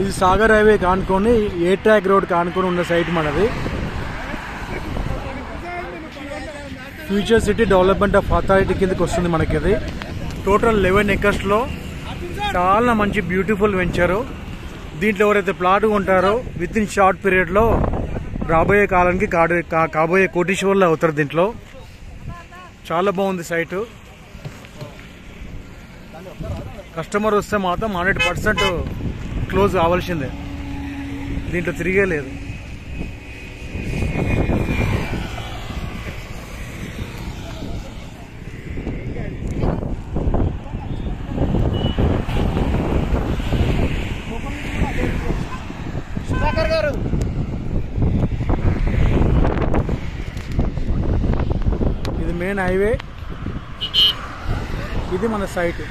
ఇది సాగర్ హైవే కానుకొని ఏ track road కానుకొని ఉన్న site మనది. Future city development of authority కిందకి వస్తుంది మనకి. ఇది టోటల్ 11 acres లో చాలా మంచి బ్యూటిఫుల్ వెంచరు. దీంట్లో ఎవరైతే ప్లాట్ కొంటారో విత్ ఇన్ షార్ట్ పీరియడ్ లో రాబోయే కాలానికి కాబోయే కోటీశ్వర్లు అవుతారు. దీంట్లో చాలా బాగుంది సైటు. కస్టమర్ వస్తే మాత్రం 100% క్లోజ్ కావాల్సిందే, దీంట్లో తిరిగే లేదు. ఇది మెయిన్ హైవే, ఇది మన సైట్.